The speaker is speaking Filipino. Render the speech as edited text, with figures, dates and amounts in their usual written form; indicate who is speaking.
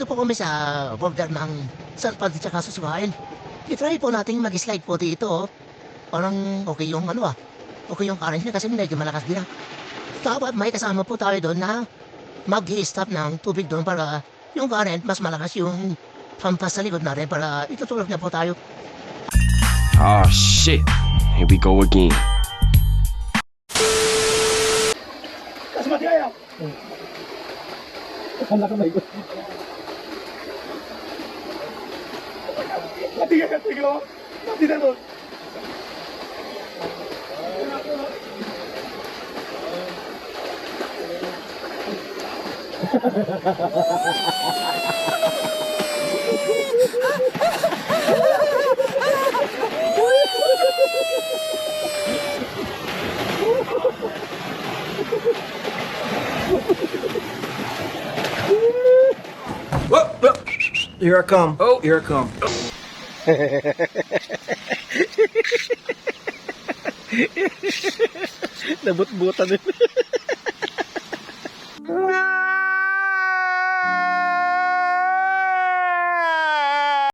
Speaker 1: Dito po kami sa border ng San Padre at Susugain. I-try po natin mag-slide po dito. Parang okay yung okay yung current niya kasi medyo malakas din. Dapat may kasama po tayo doon na mag-i-stop ng tubig doon para yung current mas malakas yung hampas sa likod natin para itutulog na po tayo.
Speaker 2: Oh shit. Here we go again.
Speaker 3: Kasi mati kaya. Anak ka may gusto. Mati kaya, tiglo. Mati na doon.
Speaker 2: Whoa.
Speaker 3: Here I come.
Speaker 2: Oh.
Speaker 3: Here I come. Nabut-butan din.